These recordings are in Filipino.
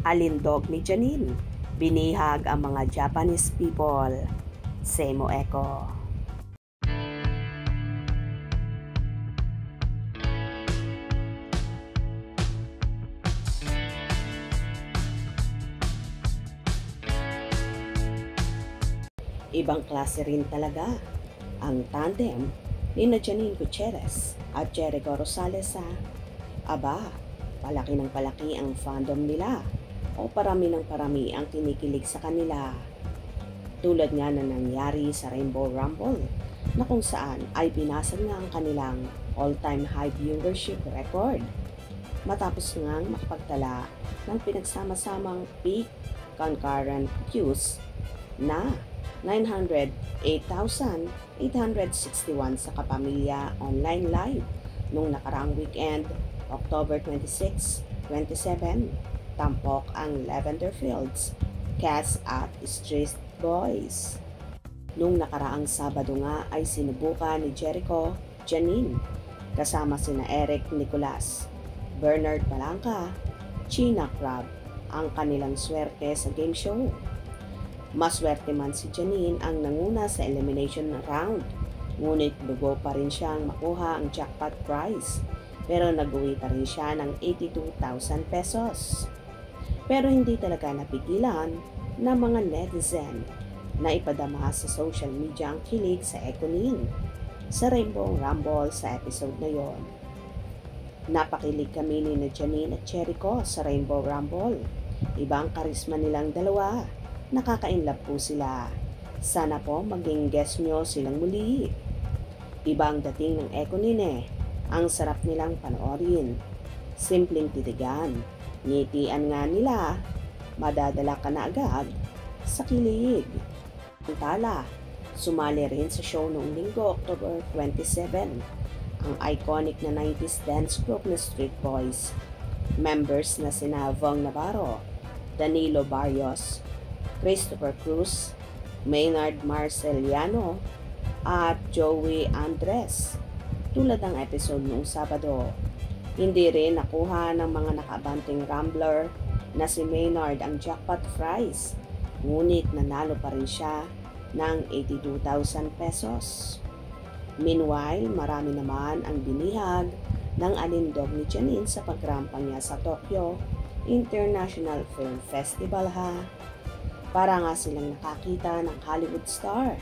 Alindog ni Janine, binihag ang mga Japanese people. Semo Echo. Ibang klase rin talaga ang tandem ni Janine Gutierrez at Jericho Rosales sa aba, palaki ng palaki ang fandom nila o parami ng parami ang kinikilig sa kanila. Tulad nga na nangyari sa Rainbow Rumble na kung saan ay binasag nga ang kanilang all-time high viewership record matapos ngang makapagtala ng pinagsama-samang peak concurrent views na 908,861 sa Kapamilya Online Live nung nakaraang weekend, October 26, 27. Tampok ang Lavender Fields cast at Street Boys. Nung nakaraang Sabado nga ay sinubukan ni Jericho, Janine, kasama sina Eric Nicolas, Bernard Palanca, China Crab, ang kanilang swerte sa game show. Maswerte man si Janine ang nanguna sa elimination round, ngunit lugo pa rin siyang makuha ang jackpot prize, pero nag-uwi pa rin siya ng 82,000 pesos. Pero hindi talaga napigilan ng mga netizen na ipadama sa social media ang kilig sa Econin sa Rainbow Rumble sa episode na yon. Napakilig kami ni Janine at Jericho sa Rainbow Rumble. Ibang karisma nilang dalawa. Nakaka-inlove po sila. Sana po maging guest nyo silang muli. Ibang dating ng Econin ang sarap nilang panoorin. Simpleng titigan. Ngitian nga nila. Madadala ka na agad sa kilig. Tala, sumali rin sa show noong Linggo, October 27. Ang iconic na 90s dance group na Street Boys. Members na sina Vong Navarro, Danilo Barrios, Christopher Cruz, Maynard Marceliano, at Joey Andres. Tulad ng episode noong Sabado, hindi rin nakuha ng mga nakabanting Rambler na si Maynard ang jackpot prize, ngunit nanalo pa rin siya ng 82,000 pesos. Meanwhile, marami naman ang binihag ng alindog ni Janine sa pagrampang niya sa Tokyo International Film Festival Para nga silang nakakita ng Hollywood star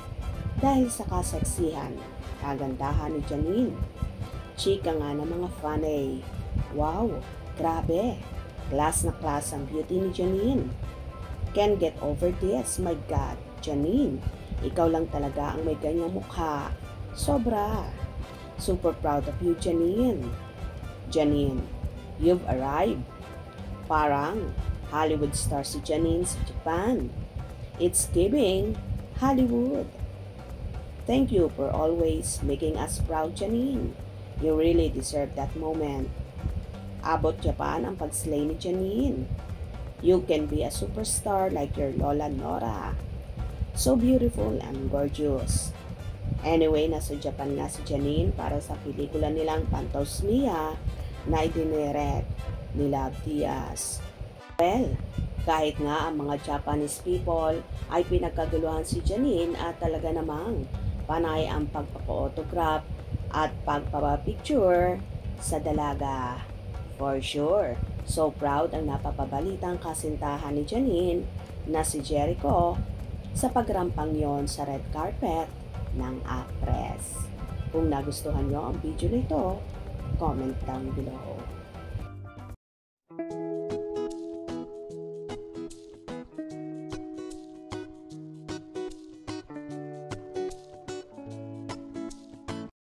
dahil sa kaseksihan, kagandahan ni Janine. Chika nga ng mga fan wow, grabe, class na class ang beauty ni Janine. Can't get over this, my God, Janine, ikaw lang talaga ang may ganyang mukha. Sobra. Super proud of you, Janine. Janine, you've arrived. Parang Hollywood star si Janine sa Japan. It's giving Hollywood. Thank you for always making us proud, Janine. You really deserve that moment. Abot Japan ang pag-slay ni Janine. You can be a superstar like your Lola Nora. So beautiful and gorgeous. Anyway, nasa Japan nga si Janine para sa pelikula nilang Pantos Mia na idinirect ni Love Diaz. Well, kahit nga ang mga Japanese people ay pinagkaguluhan si Janine at talaga namang panay ang pagpapa-autograph at pagpapa-picture sa dalaga. For sure, so proud ang napapabalitang kasintahan ni Janine na si Jericho sa pagrampang yon sa red carpet ng actress. Kung nagustuhan nyo ang video nito, comment down below.